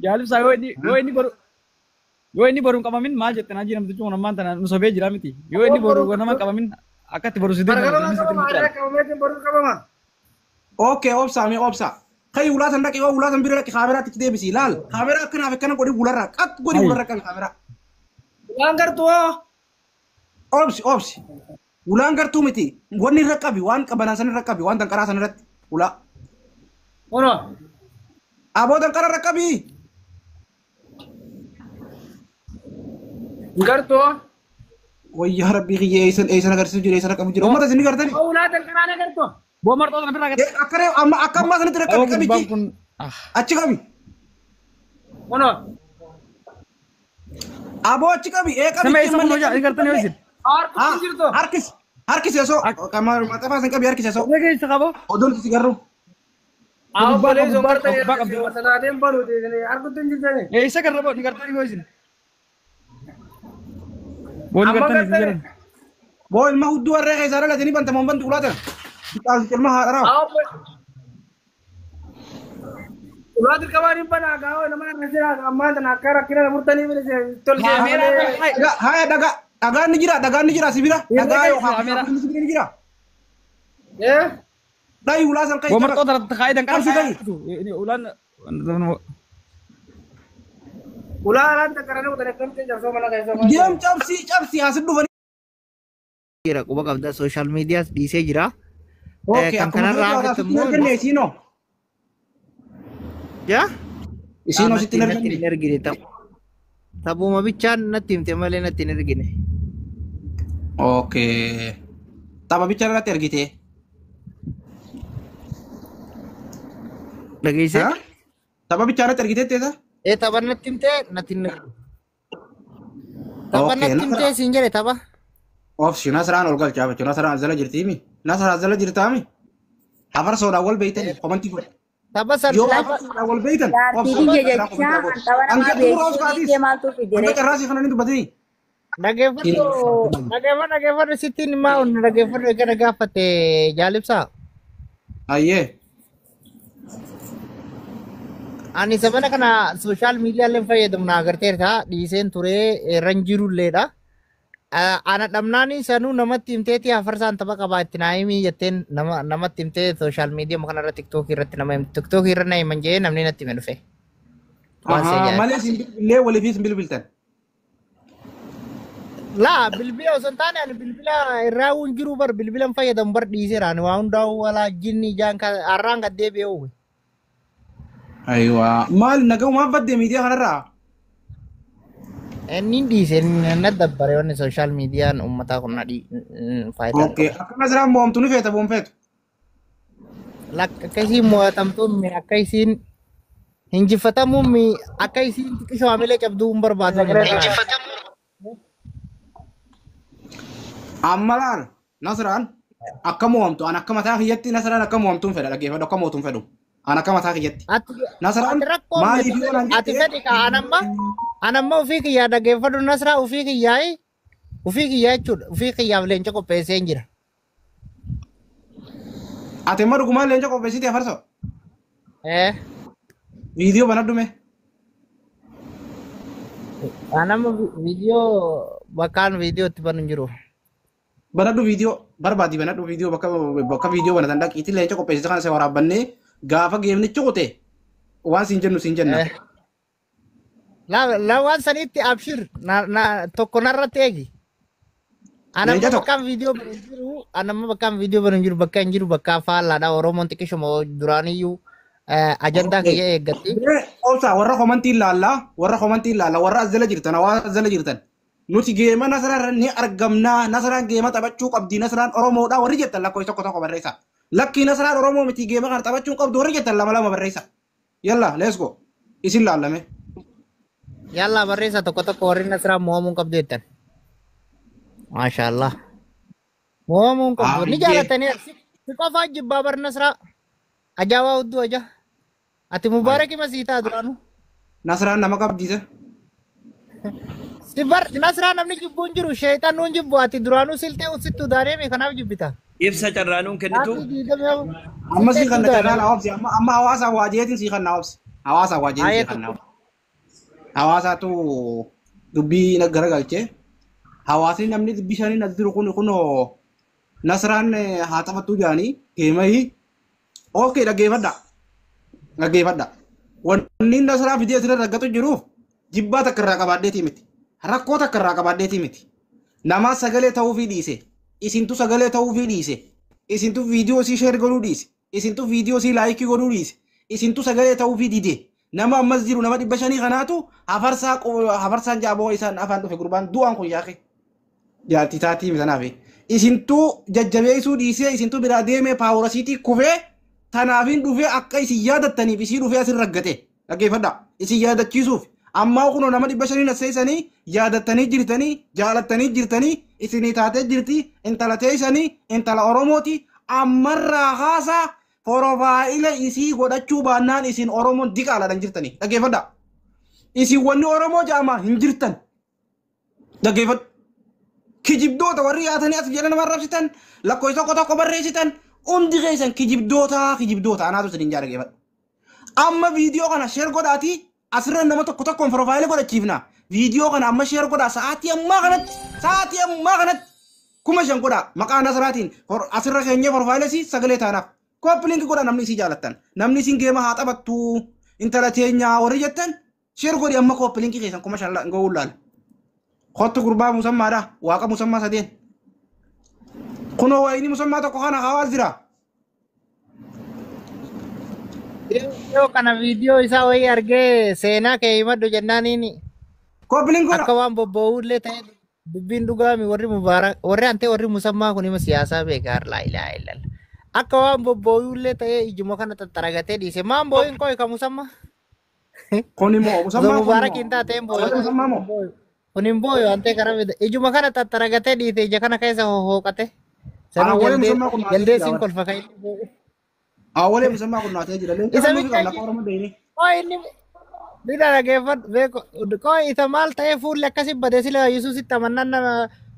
Jaalib saa yoo inni boruun qabamin maal jette naa jiramtu cuun ammaan tana nu sobee jira miti. Yoo inni boru nama qabamin akkatti boru sidee. Okay, obsa mi obsa. Kai ulatan daki wa ulatan bira daki kamera tikde bisi lal. Kamera kana kana godi bulara. Kat godi bulara kan kamera. Ulangar tuh. Obsi. Ulangar tu miti. Wani rakabi wan kabana san rakabi wan tangkara san rat. Ula. Ono. Abo tangkara rakabi. Ulangar tuh. Oh ya Rabbi ye isan agar sujud isan kamu jiro. Mata sini kartani. Ulatan kana ulangar tuh. Bomar tuh nampir rakyat. Akare amma akamma san rakabi kabi. Achi kabi. Ono. Abo achi kabi. Kabi. Sama isa kuno aja kartani wesin. Harkis ya so. Kamar mata pas kabi harkis ya so. Lagi isa kabo. Odon sigaru. Aku boleh zobar tadi. Masalah ada yang baru di sini. Aku tunjuk sini. Isa karabo ni kartani wesin. Boleh kartani sigaran. Boy mau dua rek isara la jeni banta momban ulatan. Kita kelma harap. Ulat kawarin pa na gawa naman kasi amma na kara kira murtani bile tol Hai daga ni jira sibira. Daga yo kamera ni jira. Ya. Dai ulasan kai. Bomar tuh terkait dan kan Dai. Ini ulan Ulan karena udah kan kerja sama na kaisa. Diam capsi hasib du Jira ko baka da social media di se jira. Okay, kan kana ra ketemu. Sino? Ya? Sino si tiner tiner gini tabu mabichan na tim temale na tiner gini. Okay. Tapa bicara na tergite. Lagi se? Tapa bicara tergite tesa? Tabar na tim te na tiner. Tabar na tim te sinjare taba. Opsi nasran olgal chaba nasran azala jirtimi. Nasran azala jirtami. Hafar soda wal beitan komanti ko. Taba sar awal beitan. Tiri jajah antara besi kemal tu fidere. Anda kerasi kana itu badai. Nagefar sitin mau nagefar kana gafate jalib sa. Aye. Ani sabana kana social media le fayyadam na agarte tha disen ture ranjiru leda. Anak damnani sanu nama tim te ti afarsan taba kabat naimi yaten nama tim te social media makana ra TikTok irat nama TikTok irat nai manje namni na tim elufe. Male simbil le wala fi simbil biltan. La bilbila usantane ani bilbila rawun jiru bar bilbila fayyadam bar diseran wa undaw wala jinni janka aranga debe o. Aywa mal nagaw ma badde media hanara. Nindi sen na dabbare on social media ummata kunna di fayda. Okay, akana zara mom tunu feta bom fet. Lak kasi mo tamtun mi akaisin hinji fatamu mi akaisin kisho amele kabdu umbar bada. Hinji fatamu Amalan nasran akamu amtu anakama ta hiyati nasran akamu amtu feda lagi feda akamu amtu fedu. Anakama ta hiyati. Nasran mali di orang ati fedi ka anamma ufiki ya dage fadu nasra ufiki ya chud ufiki ya lencho ko pese njira. Ate maru kuma lencho ko pese ti afarso. Video banadu me. Anamma video bakan video tiban njiro. Banadu video barbadi banadu video baka video banatan dak iti lencho ko pese kan se warabanne gafa game ni chote. Wan sinjenna. La wan saniti abshir na tokonarra tegi. Anamma bakam video banjiru bakka bakka fala da oromo tikisho mo durani yu agenda ke gatti. Osa warra komanti lalla warra azala jirtan. Nuti geema nasran ni argamna nasran geema tabachu qabdi nasran oromo da warri jettan la ko tokko barreisa. Lakki nasran oromo miti geema kan tabachu qabdi warri jettan lama barreisa. Yalla let's go. Isin lallame. Yalla barreisa tokko warri nasra moomun qabdeetan. Masyaallah. Moomun qabdu ni jalatani si qofa jibba bar nasra. Ajawa uddu aja. Ati mubaraki masita duranu. Nasran nama qabdisa. Sibar nasra namni jibbun jiru shaytan nun jibbu ati duranu silte usittu dare me kanaaf jibbita. Ibsa carraanun kennitu. Amma si kan kana obsi amma hawasa wajeetin si kan obsi. Hawaasa waajjirri Ayee jechuudha. Hawaasaatu dubbii garagalchee hawaasni namni dubbii shanii as jiru kunoo Nasraan haa taphattuu jedhanii geemahii ookee dhaggeeffadha. Wanni Nasraan fidee asirra raggatu jiruuf jibbaa takka irraa qabaadheetii miti. Rakkoo takka irraa qabaadheetii miti. Namaa sagalee ta'uufii dhiise. Isintu sagalee ta'uufii dhiise. Isintu viidiyoo sii sheer godhuu dhiise. Isintu viidiyoo sii laayikii godhuu dhiise. Isintu sagalee ta'uufii dide. Nama ammas jiru nama 500 kanaatu hafarsaan jaaboo isaan afaan dhufe gurbaan du'aan kun yaaqe. Jaalti taatii misanaafi. Isintu jajjabeessuu dhiisee isintu biraa deemee paawurasiitii kufee tanaafin dhufee akka isin yaadattaniif isii dhufee asin raggate. Dhaggeeffadha. Isin yaadachiisuuf. Ammaa kunoo nama 500 asseessanii yaadattanii jirtanii jaalattanii jirtanii isinii taatee jirti intala teessanii intala Oromooti ammarraa haasaa Porofaayila isii godhachuu baannaan isin Oromoon diqaalaadhaan jirtanii. Dhaggeeffadha. Isin wanni Oromoo jedhama hin jirtan. Dhaggeeffadha. Kijibdoota warri yaatanii as jedhan nama rabsitan lakkoofsa tokko barreessitan hundi keessan kijibdoota anaatu isin jaa dhaggeeffadha. Amma viidiyoo kana sheer godhaatii asirra nama tokkoon Porofaayila godhachiifna. Viidiyoo kana amma sheer godhaa sa'aatii ammaa kanatti 5,000 godhaa maqaa Nasraatiin asirra keenya Porofaayilasi sagalee taanaaf. Koppiliinki godha namni isii jaalattan. Namni isin geema haa taphattu intala teenyaa warri jettan sheer godhi amma koppiliinki keessan 5,000 ga'uu laala. Kottu gurbaa musammaadha. Waaqa musammaa sadeen. Kunoo wayini musammaa tokko kana hawaas jira. Yoo kana viidiyoo isaa wayii argee seenaa kee himadhu jennaaniini. Koppiliin godha. Akka waan bobba'uullee ta'e dubbiin dhugaami warri antee warri musammaa kun hima siyaasaa beekaa laa ilaa ilalla. Akka waan bobba'uullee ta'e ijuma kana xaxxaragatee dhiise. Maan boo'in koo ka musammaa? Kun immoo musammaa. Mubaarakiin taateen boo'in. Musammaa moo? Kun hin boo'u antee karaa ijuma kana xaxxaragatee dhiise ija kana keessa hohooqate. Jaldeessiin kolfa kan Awwalee musammaa kun naatee jira. Isa bitaa inni bida dhageeffadhu beeko koo isa maal ta'ee fuulli akkasii badee sila Yesuusitti amannaan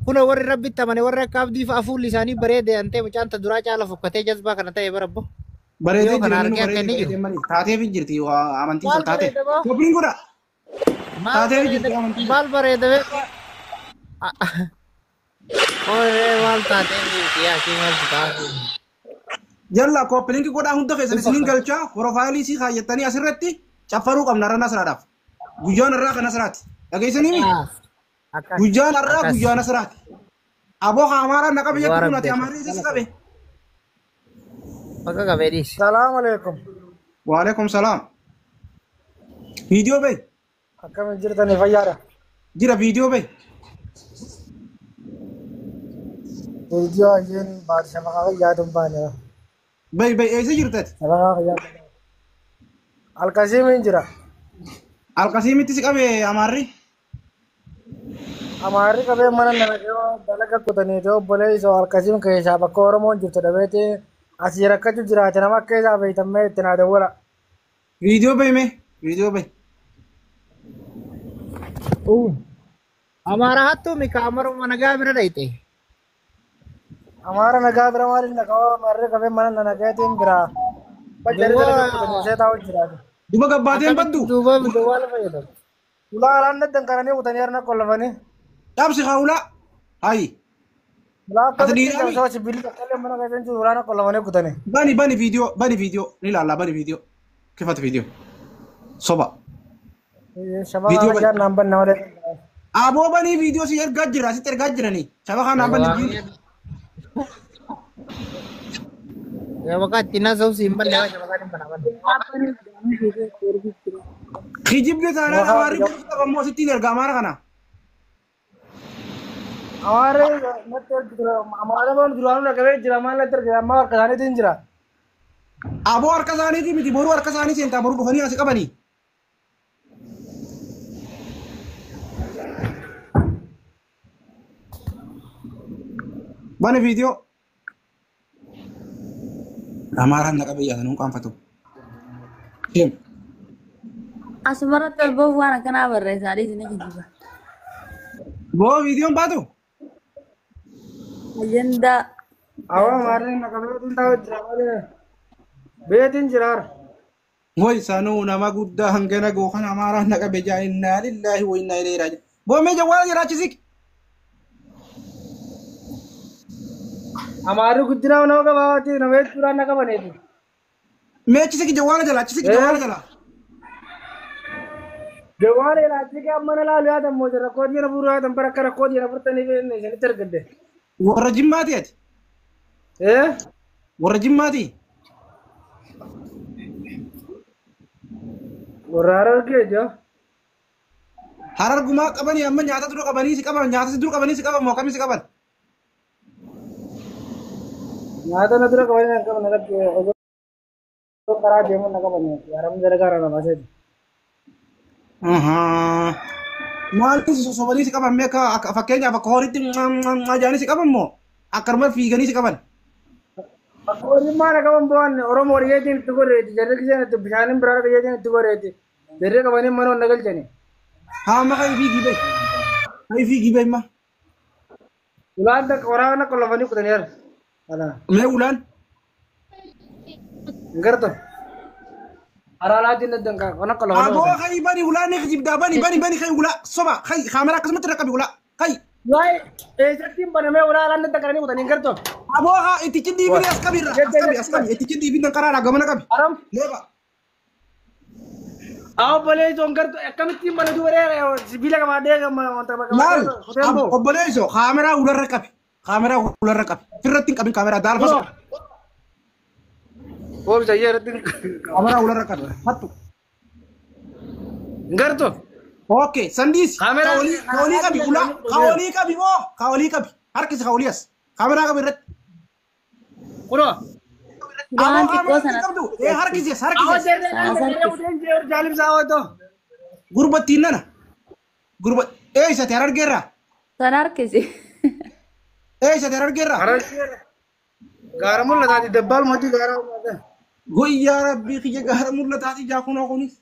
kuna warri rabbitti amane warri akka abdii fa'a fuulli isaanii bareedee antee mucaanta duraa caala fokkatee jazbaa kana ta'e barabbo. Bareedee jiru. Taateef hin jirti amantii sun taatee. Koppiliin godha. Taateef hin jirti amantii. Maal bareeda beeko. Maal taateef jirti yaa kii maal taatee. Jalla koppiliinki godhaa hunda keessan isiniin galchaa Porofaayilii isii kaayyattanii asirratti caffaruu qabna irra Nasraadhaaf. Guyyaan irraa kan Nasraati. Dhageessanii mi? Guyyaan irraa guyyaa Nasraati. Aboo Amaaraan naqa biyya kun ati Amaarri isas qabe. Bakka qabeedhiis. Salaam alaikum. Waalaikum salaam. Viidiyoo bahi. Akkamiin jirtanii fayyaadha? Jira viidiyoo bahi. Viidiyoo ajeen baadiyyaa maqaa yaaduun baane. Bahi eessa jirtati? Maqaa yaaduun. Alkasiimiin jira. Alkasiimitti si qabe Amaarri? Amaarri qabee mana nalagee dalaga kutanii ta'u obbolee isa alkasiim keessaa bakka Oromoon jirtu dhabeeti asii rakkachuu jiraate nama akka isaa beeytamee itti naa dawwala. Viidiyoo bahi mee? Viidiyoo bahi. Amaara hattuu mika Amaaruma nagaa bira dhayite. Amaara nagaa bira maaliin dhaqaa Amaarri qabee mana nalageetiin biraa. Bajjarri dalaga kutanii see taa'u jiraate. Duba gabbaateen baddu? Duuba lafa fayyadamu. Ulaa alaan daddan qaranii kutanii harna qollafanii. Dhaabsi haa ulaa. Hayi. Ulaa akkamitti soo sibiilli takkaalee mana keessan jiru ulaana qollafanii kutanii. Bani viidiyoo ni ilaalla bani viidiyoo. Kifata viidiyoo. Soba. Shabaa ajaan naan banna malee. Aboo bani viidiyoo si ergaa jira asitti ergaa jiranii. Shabaa kaan naan banna jiru. Ya wakati nazo simba leo wakati mpana. Kijibde sana Amaarri buusa kammoo sitti ergaa Amaara kana. Amaarri natti erga Amaara boon duraanuu dhaqabee jira maal natti erga amma harka isaaniitiin jira. Aboo harka isaaniitii miti boruu harka isaanii seentaa boruu dhufanii asi qabanii. Bani viidiyoo. Amaaraan naqa biyya sanuu qaanfatu. Shem. Asumarratti alboo waan akkanaa barreessaa dhiisni kijiba. Boo viidiyoon baatu? Ajandaa. Awwa Amaarri naqabee tun taa'u jira malee. Beetiin jiraara. Woy sanuu nama guddaa hangana gookan amaaraa naqabe jaa innaa lillaahi wa innaa ilayhi raaji'uun. Boomee jawwaala jiraachisik. Amaaru guddina nama qabaati nama hedduu na qabaneeti. Meechisik jawwaala jala achisik jawwaala jala. Jawwaala ilaachii amma na laalu yaatan moo jira koodii na buru yaatan bara akkana koodii na furtanii fi isinitti argadde. Warra jimmaati ati. Warra jimmaati. Warra Harargee jaa. Harargumaa qabanii amma nyaata dura qabanii si qaban nyaata si dura qabanii si qaban moo akkamii si qaban? Nyaata na dura qabanii na qaban irratti osoo karaa deemuun na qaban yaaramu jala gaara nama seeti. Maaltu sosobanii si qaban meeqa fakkeenyaaf akka horiitti ajaa'anii si qaban moo akkanuma fiiganii si qaban? Akka horiin maal qaban bu'aan Oromoo dhiyyeetiin itti godheeti jarri kiseen itti bishaaniin biraa dhiyyeetiin itti godheeti jarri qabanii mana onna galchani. Haa maka fiigii bee kai fiigii bee ma. Ulaan takka waraana qolofanii kutanii jira. Mee ulaan? Garto. Araalaatiin daddan kana qolofanii. Aboo kai bani ulaan ni jibdaa bani kai ulaa soba kai kaamera akkasumatti rakkabi ulaa kai. Waa'ee eessattiin banamee ulaa alaan dadda qaranii kutanii garto. Aboo haa itti diibini askabirra askabi itti diibini karaadha gamana qabi. Aram. Leeba. Obboleesoo garto akkamittiin mana dubaree sibiila qabaadhee wanta Maal? Obboleesoo kaameraa ularra qabi. Kaameraa ularra qabi. Firratti hin qabin kaameraa daalfasa. Oomishee irratti Kaameraa ularra qabi. Hattu. garto. Okay, sandis. Kaameraa Kaolii qabi ulaa. Kaolii qabi moo? Kaolii qabi. Harkisi kaolii as. Kaameraa qabi irratti. Kunoo. Waan xiqqoo sana. Harkisi as Awwa harkisi. jarree jaalimsaa ootoo. Gurbattiin nana. Gurba. Eessatti harargeerraa? Sana harkisi. Eessatti harargeerraa? Gaara mul'ataati dabbaal mootii gaara mul'ata. Guyyaa rabbii kiyya gaara mul'ataati jaakunoo kunis.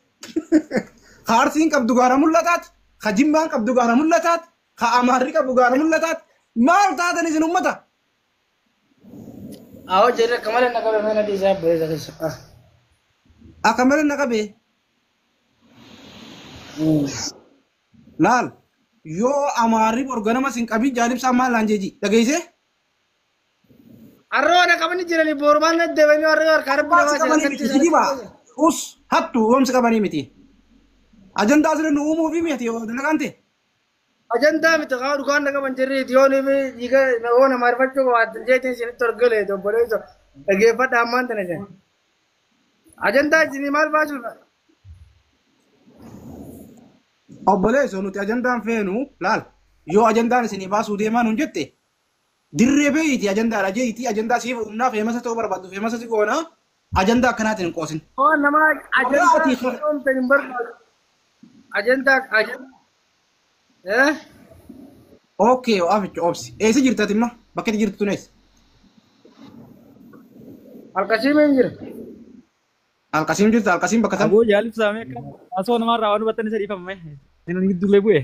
Kaarsiin qabdu gaara mul'ataati. Ka jimbaan qabdu gaara mul'ataati. Ka amaarri qabdu gaara mul'ataati. Maal taatan isin ummata? Awwa jarree akka malee na qabe mana dhiisaa bareeda keessa. Akka malee na qabee. Laal yoo amaarri borganama sin qabii jaalibsaa maal laan jeeji dhageessee? Arroo na qabanii jiranii boorumaan na deebanii warree harkaa rabbi Maal si qabanii miti si dibaa? Us hattu oomsi qabanii miti. Ajandaa sirrii nu uumuu fi miti dalagaan ta'e. Ajandaa miti kaa dhugaan na qaban jirriiti yoo ni dhiiga yoo na maarfachuu qabaatan jeetiin isinitti orgalee obboleessa dhageeffadha ammaan tana jedhan. Ajandaa isinii maal baasuuf? Obboleessoo nuti ajandaan feenu laal yoo ajandaan isinii baasuu deemaa nuun jette dirree beeyti ajandaadha jeeyti ajandaa siif humnaa feemasa ta'uu barbaaddu feemasa si goona ajandaa akkanaatiin hin qoosin. Oo nama ajandaa oomta hin barbaadu. Ajandaa Okay oficho obsi eessa jirtati imma bakka itti jirtu tunees. Alkasiimiin jira. Alkasiim jirta alkasiim bakka tam. Aboo jaalibsaa meeqa? Asoo namarraa waan hubattan isa dhiifame. Inni gidduu bu'e.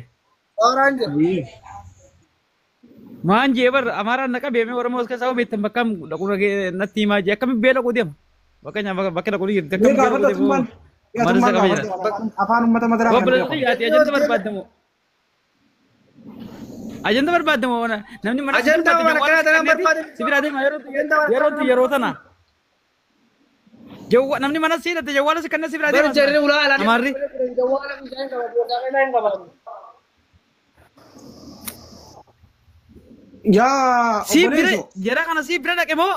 Tooraan jira. Maan jee bar Amaaraan naqa beemee Oromoo as keessaa beektan bakka dhaquu natti himaa jee akkamitti bee dhaquu deema? Bakka dhaquu jirti akkamitti bee dhaquu deema? Maal isa qaba jira? Afaan uummata madaraa. Obboleessi yaati ajanda barbaadamu. Ajanda barbaadamu namni mana Ajandaa mana kana tana barbaadamu. Sibira deema yeroo tana. Jawwa namni mana siidhate jawwaala si kanna sibira deema. Jarri ulaa alaa. Amaarri. Jawwaala bishaan qabaatu. Yaa Sibira jara kana sibira dhaqe moo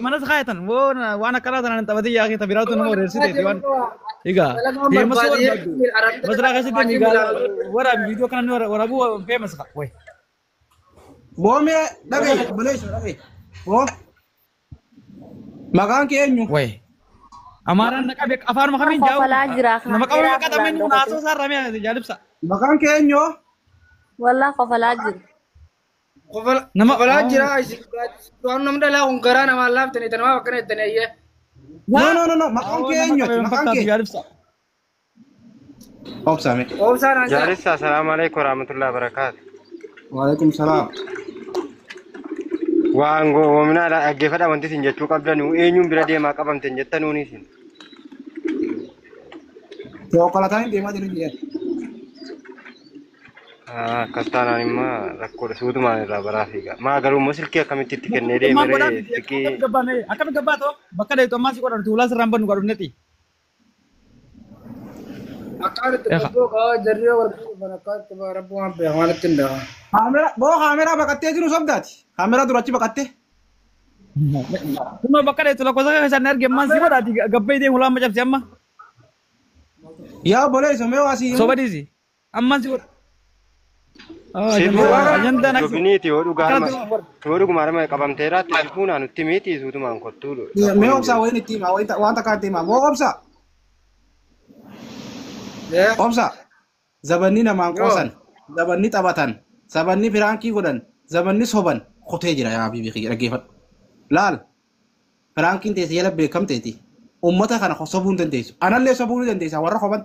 mana kaayatan moo waan akkana tanan taphate yaa keessa biraatu nama odeessite waan egaa deemas barbaadu masraa keessatti egaa waraabi viidiyoo kana waraabuu feemas ka way boomee dhagee obboleessoo dhagee boo maqaan kee eenyu? way Amaaraan naqa beek afaanuma kamiin jaa'u Kofalaa jira. nama qabame qaxameen naasoo saarramee jaalibsa Maqaan kee eenyu? Wallah kofalaa jira. Kofalaa jira. Waan namni dhalaa kun garaa namaa laaftanii tanaa akkana jettanii ayyee. No maqaan kee eenyu? Maqaan kee jaalibsa obsame. Oomsaan aan jira. Jaalisa, assalamualaikum warahmatullahi wabarakatuh. Waalaikum salaam. Waan goomna dhaggeeffadha wanti isin jechuu qabdanu eenyuun bira deemaa qabamten jettanuuni isin. Kookolataan deemaa jiru jee. Kastaan immoo rakkoo suutumaan irraa baraafiga. Maa garuu immoo silkii akkamitti itti kennee deemee silkii. Akkamitti gabbaatoo bakka dheetu ammaa si godhan tuulaa sirraan bannu godhu netti. Akkaatti tokko kaa jarri warqee akkaatti rabbu waan beeku maalatti hin dhaqa. Kaameraa baqattee jiru sobdaati. Kaameraa durachi baqattee. Kunoo bakka dheetu lakkoofsa isaan arge ammaa si godhaati gabbee deemu laama cabse amma. Yaa bolee isa mee waasii. Sobadiisi ammaa si godha. Dubiniiti yoo dhugaa nama qabamteeraatti sifuunaa nutti miti suutumaan kottuudha. Mee obsaa wayin itti himaa waan takkaa itti himaa moo obsaa. Obsa zabanni namaan qoosan zabanni taphatan zabanni firaankii godhan zabanni soban kotee jira yaa bibi kiyya dhaggeeffadhu laal firaankiin teessee jala beekamteeti ummata kana sobuu hin dandeessu anallee sobuu ni dandeessa warra kobanti